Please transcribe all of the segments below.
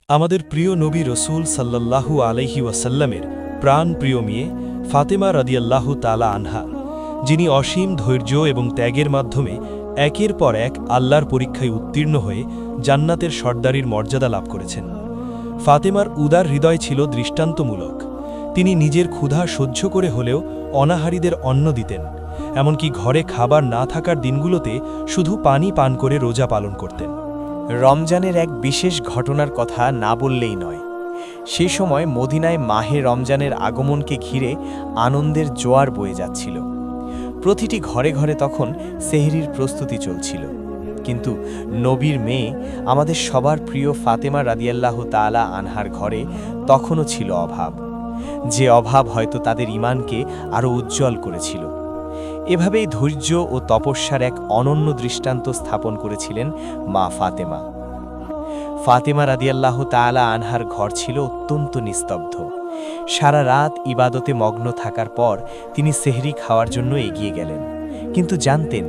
আমাদের প্রিয় নবী রসুল সাল্লাল্লাহু আলাইহি ওয়াসাল্লামের প্রাণ প্রিয় মেয়ে ফাতেমা রাদিয়াল্লাহু তাআলা আনহা, যিনি অসীম ধৈর্য এবং ত্যাগের মাধ্যমে একের পর এক আল্লাহর পরীক্ষায় উত্তীর্ণ হয়ে জান্নাতের সর্দারির মর্যাদা লাভ করেছেন। ফাতেমার উদার হৃদয় ছিল দৃষ্টান্তমূলক। তিনি নিজের ক্ষুধা সহ্য করে হলেও অনাহারীদের অন্ন দিতেন, এমনকি ঘরে খাবার না থাকার দিনগুলোতে শুধু পানি পান করে রোজা পালন করতেন। রমজানের এক বিশেষ ঘটনার কথা না বললেই নয়। সেই সময় মদিনায় মাহে রমজানের আগমনকে ঘিরে আনন্দের জোয়ার বয়ে যাচ্ছিল। প্রতিটি ঘরে ঘরে তখন সেহরির প্রস্তুতি চলছিল। কিন্তু নবীর মেয়ে, আমাদের সবার প্রিয় ফাতেমা রাদিয়াল্লাহু তাআলা আনহার ঘরে তখনও ছিল অভাব, যে অভাব হয়তো তাদের ঈমানকে আরও উজ্জ্বল করেছিল। এভাবেই ধৈর্য ও তপস্যার এক অনন্য দৃষ্টান্ত স্থাপন করেছিলেন মা ফাতেমা। ফাতেমা রাদিয়াল্লাহু তাআলা আনহার ঘর ছিল অত্যন্ত নিস্তব্ধ। সারা রাত ইবাদতে মগ্ন থাকার পর তিনি সেহরি খাওয়ার জন্য এগিয়ে গেলেন, কিন্তু জানতেন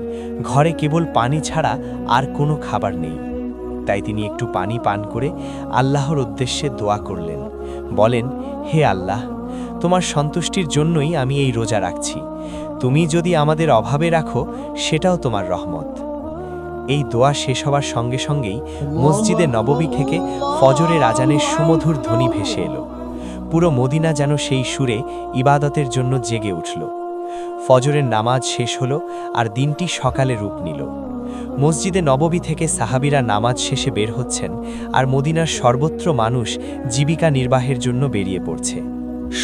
ঘরে কেবল পানি ছাড়া আর কোনো খাবার নেই। তাই তিনি একটু পানি পান করে আল্লাহর উদ্দেশ্যে দোয়া করলেন। বলেন, হে আল্লাহ, তোমার সন্তুষ্টির জন্যই আমি এই রোজা রাখছি। তুমি যদি আমাদের অভাবে রাখো, সেটাও তোমার রহমত। এই দোয়া শেষ হওয়ার সঙ্গে সঙ্গেই মসজিদে নববী থেকে ফজরের আজানের সুমধুর ধ্বনি ভেসে এলো। পুরো মদিনা যেন সেই সুরে ইবাদতের জন্য জেগে উঠল। ফজরের নামাজ শেষ হলো আর দিনটি সকালে রূপ নিল। মসজিদে নববী থেকে সাহাবীরা নামাজ শেষে বের হচ্ছেন, আর মদিনার সর্বত্র মানুষ জীবিকা নির্বাহের জন্য বেরিয়ে পড়ছে।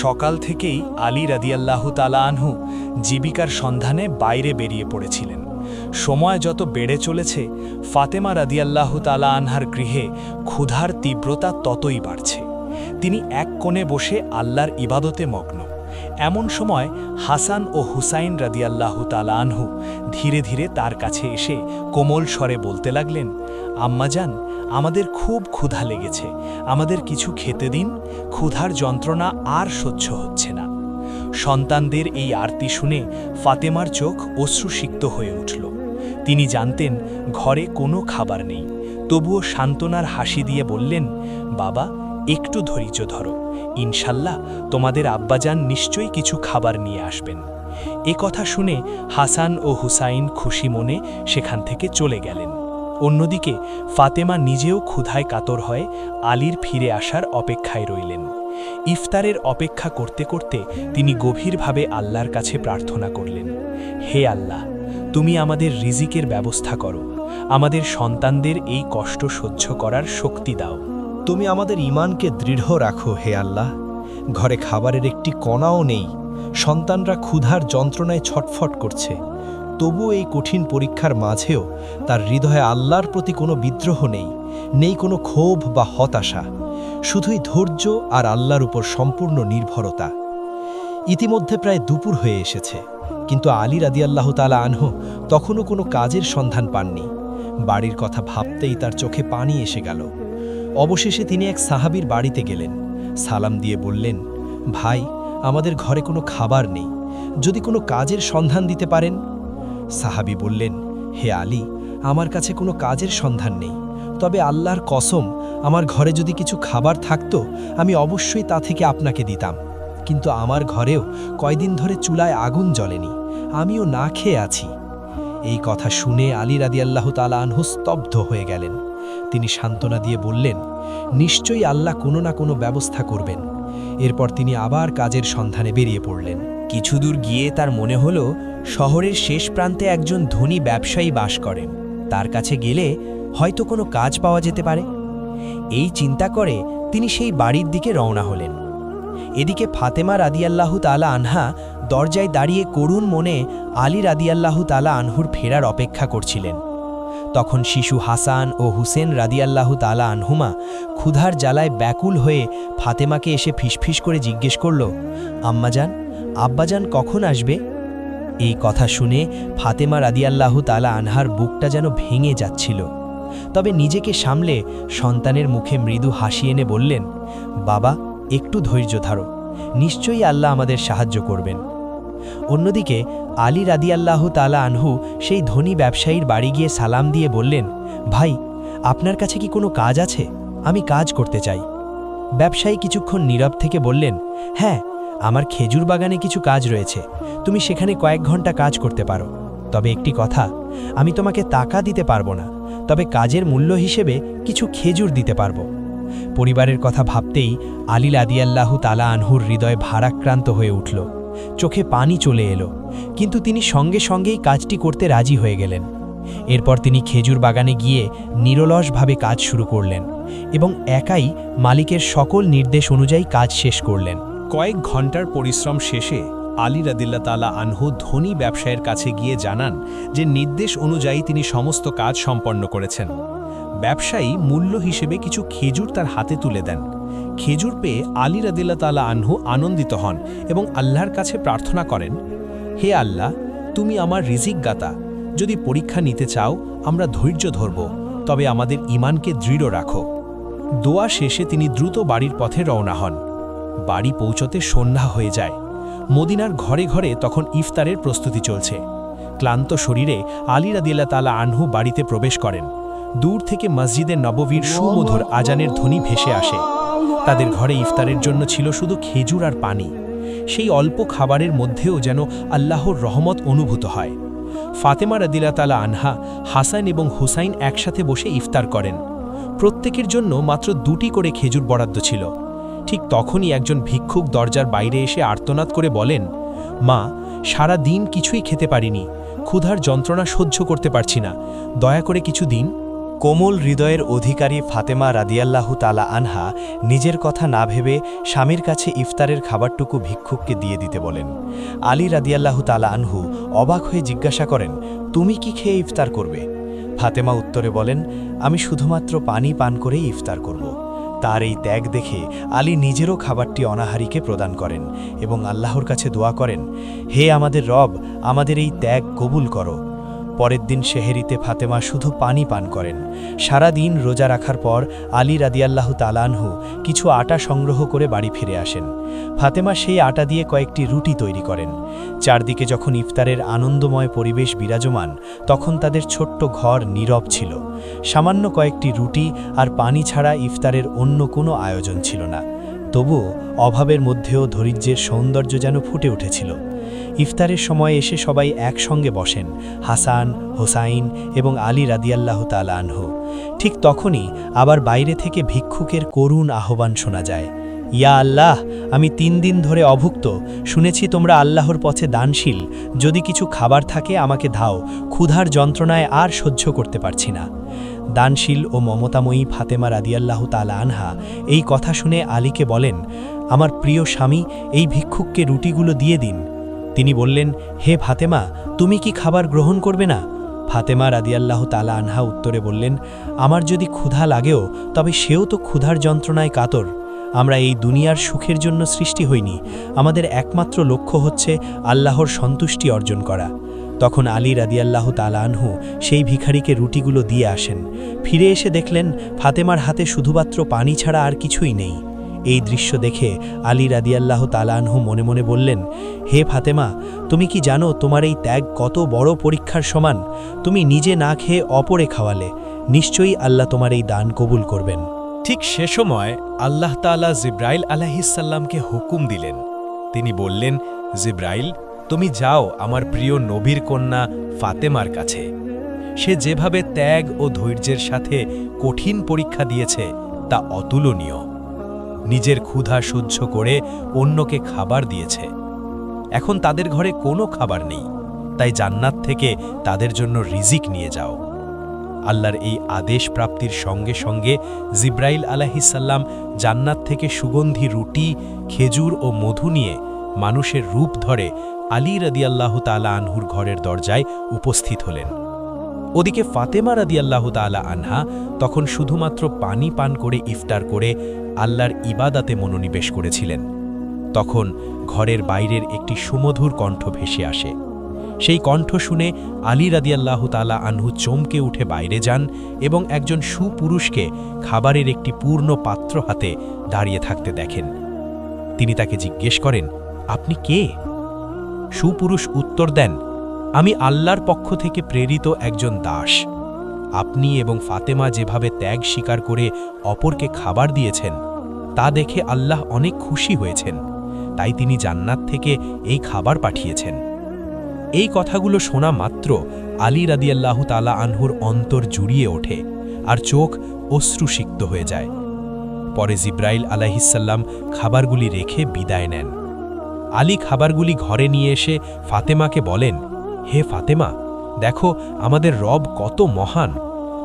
সকাল থেকেই আলী রাদিয়াল্লাহু তাআলা আনহু জীবিকার সন্ধানে বাইরে বেরিয়ে পড়েছিলেন। সময় যত বেড়ে চলেছে, ফাতেমা রাদিয়াল্লাহু তাআলা আনহার গৃহে ক্ষুধার তীব্রতা ততই বাড়ছে। তিনি এক কোণে বসে আল্লাহর ইবাদতে মগ্ন। এমন সময় হাসান ও হুসাইন রাদিয়াল্লাহু তাআলা আনহু ধীরে ধীরে তার কাছে এসে কোমল স্বরে বলতে লাগলেন, আম্মাজান, আমাদের খুব ক্ষুধা লেগেছে, আমাদের কিছু খেতে দিন, ক্ষুধার যন্ত্রণা আর সহ্য হচ্ছে না। সন্তানদের এই আরতি শুনে ফাতেমার চোখ অশ্রুসিক্ত হয়ে উঠল। তিনি জানতেন ঘরে কোনো খাবার নেই, তবুও সান্ত্বনার হাসি দিয়ে বললেন, বাবা, একটু ধৈর্য ধরো, ইনশাল্লাহ তোমাদের আব্বাজান নিশ্চয়ই কিছু খাবার নিয়ে আসবেন। এ কথা শুনে হাসান ও হুসাইন খুশি মনে সেখান থেকে চলে গেলেন। অন্যদিকে ফাতেমা নিজেও ক্ষুধায় কাতর হয়ে আলীর ফিরে আসার অপেক্ষায় রইলেন। ইফতারের অপেক্ষা করতে করতে তিনি গভীরভাবে আল্লাহর কাছে প্রার্থনা করলেন, হে আল্লাহ, তুমি আমাদের রিজিকের ব্যবস্থা করো, আমাদের সন্তানদের এই কষ্ট সহ্য করার শক্তি দাও। তুমি আমাদের ঈমানকে দৃঢ় রাখো হে আল্লাহ। ঘরে খাবারের একটি কণাও নেই, সন্তানরা ক্ষুধার যন্ত্রণায় ছটফট করছে। তবু এই কঠিন পরীক্ষার মাঝেও তার হৃদয়ে আল্লাহর প্রতি কোনো বিদ্রোহ নেই, নেই কোনো ক্ষোভ বা হতাশা, শুধুই ধৈর্য আর আল্লাহর উপর সম্পূর্ণ নির্ভরতা। ইতিমধ্যে প্রায় দুপুর হয়ে এসেছে, কিন্তু আলী রাদিয়াল্লাহু তাআলা আনহু তখনও কোনো কাজের সন্ধান পাননি। বাড়ির কথা ভাবতেই তার চোখে পানি এসে গেল। অবশেষে তিনি এক সাহাবীর বাড়িতে গেলেন। সালাম দিয়ে বললেন, ভাই, আমাদের ঘরে কোনো খাবার নেই, যদি কোনো কাজের সন্ধান দিতে পারেন। সাহাবী বললেন, হে আলী, আমার কাছে কোনো কাজের সন্ধান নেই, তবে আল্লাহর কসম, আমার ঘরে যদি কিছু খাবার থাকতো আমি অবশ্যই তা থেকে আপনাকে দিতাম, কিন্তু আমার ঘরেও কয়দিন ধরে চুলায় আগুন জ্বলেনি, আমিও না খেয়ে আছি। এই কথা শুনে আলী রাদিয়াল্লাহু তাআলা আনহু স্তব্ধ হয়ে গেলেন। তিনি সান্ত্বনা দিয়ে বললেন, নিশ্চয়ই আল্লাহ কোনো না কোনো ব্যবস্থা করবেন। এরপর তিনি আবার কাজের সন্ধানে বেরিয়ে পড়লেন। কিছু দূর গিয়ে তার মনে হলো শহরের শেষ প্রান্তে একজন ধনী ব্যবসায়ী বাস করেন, তার কাছে গেলে হয়তো কোনো কাজ পাওয়া যেতে পারে। এই চিন্তা করে তিনি সেই বাড়ির দিকে রওনা হলেন। এদিকে ফাতেমা রাদিয়াল্লাহু তাআলা আনহা দরজায় দাঁড়িয়ে করুণ মনে আলী রাদিয়াল্লাহু তাআলা আনহুর ফেরার অপেক্ষা করছিলেন। তখন শিশু হাসান ও হুসেন রাদিয়াল্লাহু তাআলা আনহুমা ক্ষুধার জ্বালায় ব্যাকুল হয়ে ফাতেমাকে এসে ফিসফিস করে জিজ্ঞেস করল, আম্মাজান, আব্বাজান কখন আসবে? এই কথা শুনে ফাতেমা রাদিয়াল্লাহু তাআলা আনহার বুকটা যেন ভেঙে যাচ্ছিল। তবে নিজেকে সামলে সন্তানের মুখে মৃদু হাসি এনে বললেন, বাবা, একটু ধৈর্য ধরো, নিশ্চয়ই আল্লাহ আমাদের সাহায্য করবেন। অন্যদিকে আলী রাদিয়াল্লাহু তাআলা আনহু সেই ধনী ব্যবসায়ীর বাড়ি গিয়ে সালাম দিয়ে বললেন, ভাই, আপনার কাছে কি কোনো কাজ আছে? আমি কাজ করতে চাই। ব্যবসায়ী কিছুক্ষণ নীরব থেকে বললেন, হ্যাঁ, আমার খেজুর বাগানে কিছু কাজ রয়েছে, তুমি সেখানে কয়েক ঘন্টা কাজ করতে পারো। তবে একটি কথা, আমি তোমাকে টাকা দিতে পারবো না, তবে কাজের মূল্য হিসেবে কিছু খেজুর দিতে পারবো। পরিবারের কথা ভাবতেই আলী রাদিয়াল্লাহু তাআলা আনহুর হৃদয় ভারাক্রান্ত হয়ে উঠল, চোখে পানি চলে এলো, কিন্তু তিনি সঙ্গে সঙ্গেই কাজটি করতে রাজি হয়ে গেলেন। এরপর তিনি খেজুর বাগানে গিয়ে নিরলসভাবে কাজ শুরু করলেন এবং একাই মালিকের সকল নির্দেশ অনুযায়ী কাজ শেষ করলেন। কয়েক ঘন্টার পরিশ্রম শেষে আলী রাদিয়াল্লাহু তাআলা আনহু ধনী ব্যবসায়ীর কাছে গিয়ে জানান যে নির্দেশ অনুযায়ী তিনি সমস্ত কাজ সম্পন্ন করেছেন। ব্যবসায়ী মূল্য হিসেবে কিছু খেজুর তার হাতে তুলে দেন। খেজুর পেয়ে আলী রাদিয়াল্লাহু তাআলা আনহু আনন্দিত হন এবং আল্লাহর কাছে প্রার্থনা করেন, হে আল্লাহ, তুমি আমার রিজিক দাতা, যদি পরীক্ষা নিতে চাও আমরা ধৈর্য ধরব, তবে আমাদের ঈমানকে দৃঢ় রাখো। দোয়া শেষে তিনি দ্রুত বাড়ির পথে রওনা হন। বাড়ি পৌঁছতে সন্ধ্যা হয়ে যায়। মদিনার ঘরে ঘরে তখন ইফতারের প্রস্তুতি চলছে। ক্লান্ত শরীরে আলী রাদিয়াল্লাহু তাআলা আনহু বাড়িতে প্রবেশ করেন। দূর থেকে মসজিদে নববীর সুমধুর আজানের ধ্বনি ভেসে আসে। তাদের ঘরে ইফতারের জন্য ছিল শুধু খেজুর আর পানি। সেই অল্প খাবারের মধ্যেও যেন আল্লাহর রহমত অনুভূত হয়। ফাতেমা রাদিয়াল্লাহু তাআলা আনহা, হাসান এবং হুসাইন একসাথে বসে ইফতার করেন। প্রত্যেকের জন্য মাত্র 2টি করে খেজুর বরাদ্দ ছিল। ঠিক তখনই একজন ভিক্ষুক দরজার বাইরে এসে আর্তনাদ করে বলেন, মা, সারা দিন কিছুই খেতে পারিনি, ক্ষুধার যন্ত্রণা সহ্য করতে পারছি না, দয়া করে কিছু দিন। কোমল হৃদয়ের অধিকারী ফাতেমা রাদিয়াল্লাহু তাআলা আনহা নিজের কথা না ভেবে স্বামীর কাছে ইফতারের খাবারটুকু ভিক্ষুককে দিয়ে দিতে বলেন। আলী রাদিয়াল্লাহু তাআলা আনহু অবাক হয়ে জিজ্ঞাসা করেন, তুমি কি খেয়ে ইফতার করবে? ফাতেমা উত্তরে বলেন, আমি শুধুমাত্র পানি পান করেই ইফতার করব। তার এই ত্যাগ দেখে আলী নিজেরও খাবারটি অনাহারীকে প্রদান করেন এবং আল্লাহর কাছে দোয়া করেন, হে আমাদের রব, আমাদের এই ত্যাগ কবুল করো। পরের দিন সেহেরিতে ফাতেমা শুধু পানি পান করেন। সারা দিন রোজা রাখার পর আলী রাদিয়াল্লাহু তাআলা আনহু কিছু আটা সংগ্রহ করে বাড়ি ফিরে আসেন। ফাতেমা সেই আটা দিয়ে কয়েকটি রুটি তৈরি করেন। চারদিকে যখন ইফতারের আনন্দময় পরিবেশ বিরাজমান, তখন তাদের ছোট্ট ঘর নীরব ছিল। সামান্য কয়েকটি রুটি আর পানি ছাড়া ইফতারের অন্য কোনো আয়োজন ছিল না। তবুও অভাবের মধ্যেও ধৈর্যের সৌন্দর্য যেন ফুটে উঠেছিল। ইফতারের সময় এসে সবাই একসঙ্গে বসেন, হাসান, হোসাইন এবং আলী রাদিয়াল্লাহু তাআলা আনহু। ঠিক তখনই আবার বাইরে থেকে ভিক্ষুকের করুণ আহ্বান শোনা যায়, ইয়া আল্লাহ, আমি 3 দিন ধরে অভুক্ত, শুনেছি তোমরা আল্লাহর পথে দানশীল, যদি কিছু খাবার থাকে আমাকে দাও, ক্ষুধার যন্ত্রণায় আর সহ্য করতে পারছি না। দানশীল ও মমতাময়ী ফাতেমা রাদিয়াল্লাহু তাআলা আনহা এই কথা শুনে আলীকে বলেন, আমার প্রিয় স্বামী, এই ভিক্ষুককে রুটিগুলো দিয়ে দিন। তিনি বললেন, হে ফাতেমা, তুমি কি খাবার গ্রহণ করবে না? ফাতেমা রাদিয়াল্লাহু তাআলা আনহা উত্তরে বললেন, আমার যদি ক্ষুধা লাগেও, তবে সেও তো ক্ষুধার যন্ত্রণায় কাতর। আমরা এই দুনিয়ার সুখের জন্য সৃষ্টি হইনি, আমাদের একমাত্র লক্ষ্য হচ্ছে আল্লাহর সন্তুষ্টি অর্জন করা। তখন আলী রাদিয়াল্লাহু তাআলা আনহু সেই ভিখারিকে রুটিগুলো দিয়ে আসেন। ফিরে এসে দেখলেন ফাতেমার হাতে শুধুমাত্র পানি ছাড়া আর কিছুই নেই। এই দৃশ্য দেখে আলী রাদিয়াল্লাহু তাআলা আনহু মনে মনে বললেন, হে ফাতেমা, তুমি কি জানো তোমার এই ত্যাগ কত বড় পরীক্ষার সমান? তুমি নিজে না খেয়ে অপরে খাওয়ালে, নিশ্চয়ই আল্লাহ তোমার এই দান কবুল করবেন। ঠিক সে সময় আল্লাহ তাআলা জিব্রাইল আলাইহিসসালামকে হুকুম দিলেন। তিনি বললেন, জিব্রাইল, তুমি যাও আমার প্রিয় নবীর কন্যা ফাতেমার কাছে। সে যেভাবে ত্যাগ ও ধৈর্যের সাথে কঠিন পরীক্ষা দিয়েছে তা অতুলনীয়। নিজের ক্ষুধা সহ্য করে অন্যকে খাবার দিয়েছে। এখন তাদের ঘরে কোনো খাবার নেই, তাই জান্নাত থেকে তাদের জন্য রিজিক নিয়ে যাও। আল্লাহর এই আদেশ প্রাপ্তির সঙ্গে সঙ্গে জিব্রাইল আলাইহিসসালাম জান্নাত থেকে সুগন্ধি রুটি, খেজুর ও মধু নিয়ে মানুষের রূপ ধরে আলী রাদিয়াল্লাহু তাআলা আনহুর ঘরের দরজায় উপস্থিত হলেন। ওদিকে ফাতেমা রাদিয়াল্লাহু তাআলা আনহা তখন শুধুমাত্র পানি পান করে ইফতার করে আল্লাহর ইবাদাতে মনোনিবেশ করেছিলেন। তখন ঘরের বাইরের একটি সুমধুর কণ্ঠ ভেসে আসে। সেই কণ্ঠ শুনে আলী রাদিয়াল্লাহু তাআলা আনহু চমকে উঠে বাইরে যান এবং একজন সুপুরুষকে খাবারের একটি পূর্ণ পাত্র হাতে দাঁড়িয়ে থাকতে দেখেন। তিনি তাকে জিজ্ঞেস করেন, আপনি কে? সুপুরুষ উত্তর দেন, আমি আল্লাহর পক্ষ থেকে প্রেরিত একজন দাস। আপনি এবং ফাতেমা যেভাবে ত্যাগ স্বীকার করে অপরকে খাবার দিয়েছেন তা দেখে আল্লাহ অনেক খুশি হয়েছেন, তাই তিনি জান্নাত থেকে এই খাবার পাঠিয়েছেন। এই কথাগুলো শোনা মাত্র আলী রাদিয়াল্লাহু তাআলা আনহুর অন্তর জুড়িয়ে ওঠে আর চোখ অশ্রুসিক্ত হয়ে যায়। পরে জিব্রাইল আলাইহিসসালাম খাবারগুলি রেখে বিদায় নেন। আলী খাবারগুলি ঘরে নিয়ে এসে ফাতেমাকে বলেন, হে ফাতেমা, দেখো আমাদের রব কত মহান,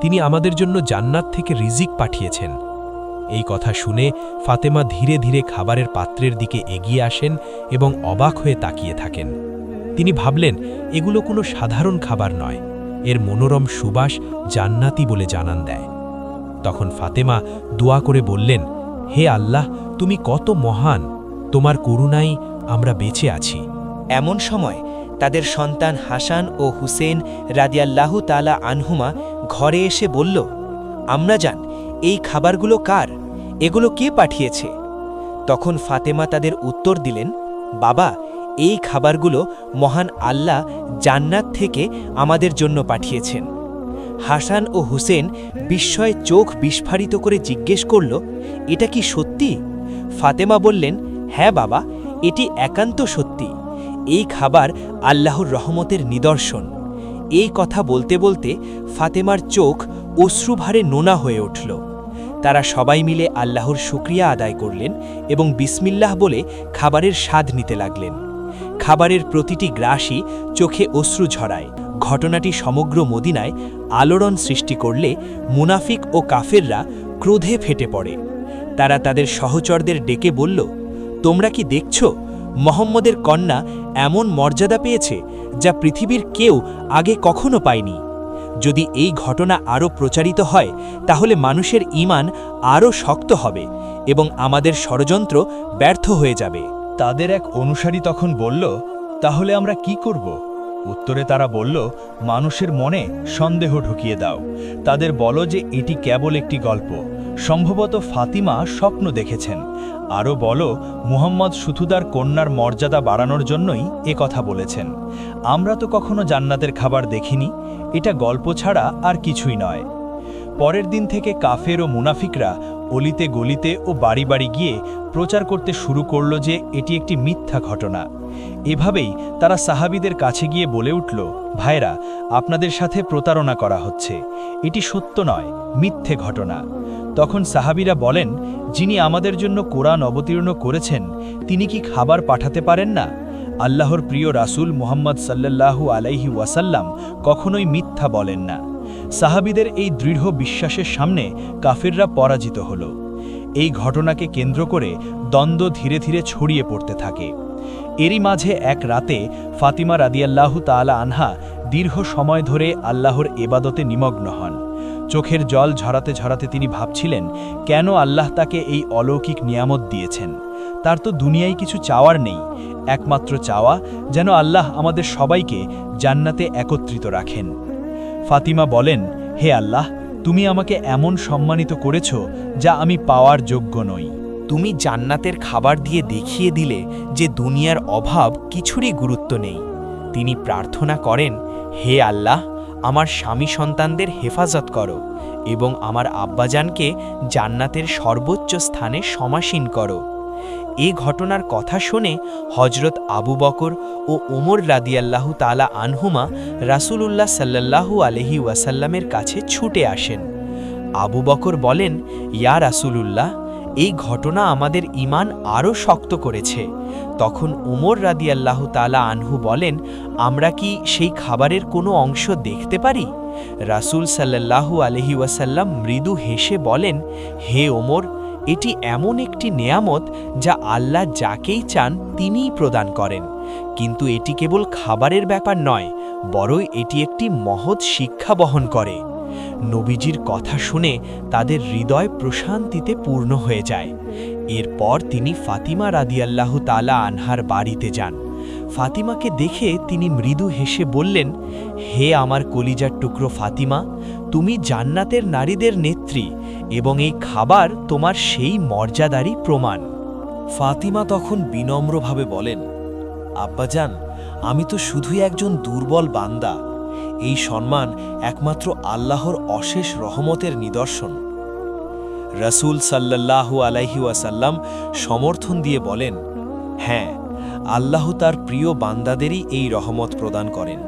তিনি আমাদের জন্য জান্নাত থেকে রিজিক পাঠিয়েছেন। এই কথা শুনে ফাতেমা ধীরে ধীরে খাবারের পাত্রের দিকে এগিয়ে আসেন এবং অবাক হয়ে তাকিয়ে থাকেন। তিনি ভাবলেন এগুলো কোনো সাধারণ খাবার নয়, এর মনোরম সুবাস জান্নাতি বলে জানান দেয়। তখন ফাতেমা দোয়া করে বললেন, হে আল্লাহ, তুমি কত মহান, তোমার করুণায় আমরা বেঁচে আছি। এমন সময় তাদের সন্তান হাসান ও হুসেন রাদিয়াল্লাহু তাআলা আনহুমা ঘরে এসে বলল, আমরা জান এই খাবারগুলো কার, এগুলো কে পাঠিয়েছে? তখন ফাতেমা তাদের উত্তর দিলেন, বাবা, এই খাবারগুলো মহান আল্লাহ জান্নাত থেকে আমাদের জন্য পাঠিয়েছেন। হাসান ও হুসেন বিস্ময়ে চোখ বিস্ফারিত করে জিজ্ঞেস করল, এটা কি সত্যি? ফাতেমা বললেন, হ্যাঁ বাবা, এটি একান্ত সত্যি। এই খাবার আল্লাহর রহমতের নিদর্শন। এই কথা বলতে বলতে ফাতেমার চোখ অশ্রুভারে নোনা হয়ে উঠল। তারা সবাই মিলে আল্লাহর শুকরিয়া আদায় করলেন এবং বিসমিল্লাহ বলে খাবারের স্বাদ নিতে লাগলেন। খাবারের প্রতিটি গ্রাসই চোখে অশ্রু ঝরায়। ঘটনাটি সমগ্র মদিনায় আলোড়ন সৃষ্টি করলে মুনাফিক ও কাফেররা ক্রোধে ফেটে পড়ে। তারা তাদের সহচরদের ডেকে বলল, তোমরা কি দেখছ মুহাম্মদের কন্যা এমন মর্যাদা পেয়েছে যা পৃথিবীর কেউ আগে কখনো পায়নি। যদি এই ঘটনা আরও প্রচারিত হয় তাহলে মানুষের ঈমান আরও শক্ত হবে এবং আমাদের ষড়যন্ত্র ব্যর্থ হয়ে যাবে। তাদের এক অনুসারী তখন বলল, তাহলে আমরা কি করব? উত্তরে তারা বলল, মানুষের মনে সন্দেহ ঢুকিয়ে দাও। তাদের বলো যে এটি কেবল একটি গল্প, সম্ভবত ফাতিমা স্বপ্ন দেখেছেন। আরও বলো, মুহাম্মদ শুধু তার কন্যার মর্যাদা বাড়ানোর জন্যই কথা বলেছেন। আমরা তো কখনো জান্নাতের খাবার দেখিনি, এটা গল্প ছাড়া আর কিছুই নয়। পরের দিন থেকে কাফের ও মুনাফিকরা অলিতে গলিতে ও বাড়ি বাড়ি গিয়ে প্রচার করতে শুরু করল যে এটি একটি মিথ্যা ঘটনা। এভাবেই তারা সাহাবীদের কাছে গিয়ে বলে উঠল, ভাইরা, আপনাদের সাথে প্রতারণা করা হচ্ছে, এটি সত্য নয়, মিথ্যে ঘটনা। তখন সাহাবীরা বলেন, যিনি আমাদের জন্য কোরআন অবতীর্ণ করেছেন তিনি কি খাবার পাঠাতে পারেন না? আল্লাহর প্রিয় রাসূল মুহাম্মদ সাল্লাল্লাহু আলাইহি ওয়াসাল্লাম কখনোই মিথ্যা বলেন না। সাহাবীদের এই দৃঢ় বিশ্বাসের সামনে কাফেররা পরাজিত হল। এই ঘটনাকে কেন্দ্র করে দ্বন্দ্ব ধীরে ধীরে ছড়িয়ে পড়তে থাকে। এরই মাঝে এক রাতে ফাতিমা রাদিয়াল্লাহু তাআলা আনহা দীর্ঘ সময় ধরে আল্লাহর ইবাদতে নিমগ্ন হন। চোখের জল ঝরাতে ঝরাতে তিনি ভাবছিলেন, কেন আল্লাহ তাকে এই অলৌকিক নিয়ামত দিয়েছেন। তার তো দুনিয়ায় কিছু চাওয়ার নেই, একমাত্র চাওয়া যেন আল্লাহ আমাদের সবাইকে জান্নাতে একত্রিত রাখেন। ফাতিমা বলেন, হে আল্লাহ, তুমি আমাকে এমন সম্মানিত করেছ যা আমি পাওয়ার যোগ্য নই। তুমি জান্নাতের খাবার দিয়ে দেখিয়ে দিলে যে দুনিয়ার অভাব কিছুরই গুরুত্ব নেই। তিনি প্রার্থনা করেন, হে আল্লাহ, আমার স্বামী সন্তানদের হেফাজত করো এবং আমার আব্বাজানকে জান্নাতের সর্বোচ্চ স্থানে সমাসীন করো। এই ঘটনার কথা শুনে হজরত আবু বকর ও ওমর রাদিয়াল্লাহু তাআলা আনহুমা রাসূলুল্লাহ সাল্লাল্লাহু আলাইহি ওয়াসাল্লামের কাছে ছুটে আসেন। আবু বকর বলেন, ইয়া রাসূলুল্লাহ, এই ঘটনা আমাদের ঈমান আরও শক্ত করেছে। তখন ওমর রাদিয়াল্লাহু তাআলা আনহু বলেন, আমরা কি সেই খাবারের কোনো অংশ দেখতে পারি? রাসূল সাল্লাল্লাহু আলাইহি ওয়াসাল্লাম মৃদু হেসে বলেন, হে ওমর, এটি এমন একটি নেয়ামত যা আল্লাহ যাকেই চান তিনিই প্রদান করেন। কিন্তু এটি কেবল খাবারের ব্যাপার নয়, বরং এটি একটি মহৎ শিক্ষা বহন করে। নবীজির কথা শুনে তাদের হৃদয় প্রশান্তিতে পূর্ণ হয়ে যায়। এরপর তিনি ফাতিমা রাদিয়াল্লাহু তাআলা আনহার বাড়িতে যান। ফাতিমাকে দেখে তিনি মৃদু হেসে বললেন, হে আমার কলিজার টুকরো ফাতিমা, তুমি জান্নাতের নারীদের নেত্রী এবং এই খাবার তোমার সেই মর্যাদারই প্রমাণ। ফাতিমা তখন বিনম্রভাবে বলেন, আব্বাজান, আমি তো শুধুই একজন দুর্বল বান্দা। এই সম্মান একমাত্র আল্লাহর অশেষ রহমতের নিদর্শন। রাসূল সাল্লাল্লাহু আলাইহি ওয়াসাল্লাম সমর্থন দিয়ে বলেন, হ্যাঁ, আল্লাহ তার প্রিয় বান্দাদেরই এই রহমত প্রদান করেন।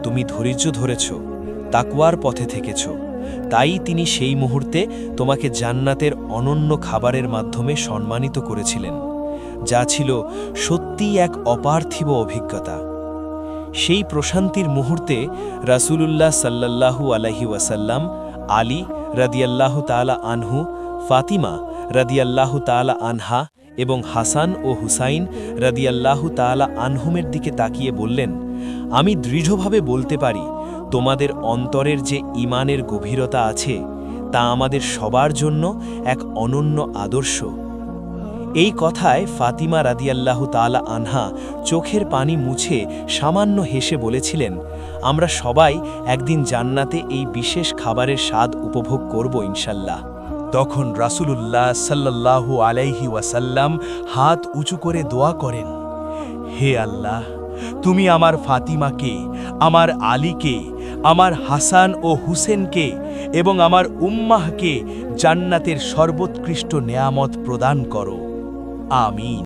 তুমি ধৈর্য ধরেছ, তাকওয়ার পথে থেকেছ, তাই তিনি সেই মুহূর্তে তোমাকে জান্নাতের অনন্য খাবারের মাধ্যমে সম্মানিত করেছিলেন, যা ছিল সত্যিই এক অপার্থিব অভিজ্ঞতা। সেই প্রশান্তির মুহূর্তে রাসূলুল্লাহ সাল্লাল্লাহু আলাইহি ওয়াসাল্লাম আলী রাদিয়াল্লাহু তাআলা আনহু, ফাতিমা রাদিয়াল্লাহু তাআলা আনহা এবং হাসান ও হুসাইন রাদিয়াল্লাহু তাআলা আনহুমের দিকে তাকিয়ে বললেন, আমি দৃঢ়ভাবে বলতে পারি, তোমাদের অন্তরের যে ঈমানের গভীরতা আছে তা আমাদের সবার জন্য এক অনন্য আদর্শ। এই কথায় ফাতিমা রাদিয়াল্লাহু তাআলা আনহা চোখের পানি মুছে সামান্য হেসে বলেছিলেন, আমরা সবাই একদিন জান্নাতে এই বিশেষ খাবারের স্বাদ উপভোগ করব ইনশাল্লাহ। তখন রাসূলুল্লাহ সাল্লাল্লাহু আলাইহি ওয়াসাল্লাম হাত উঁচু করে দোয়া করেন, হে আল্লাহ, তুমি আমার ফাতিমাকে, আমার আলীকে, আমার হাসান ও হুসেনকে এবং আমার উম্মাহকে জান্নাতের সর্বোৎকৃষ্ট নেয়ামত প্রদান করো। আমিন।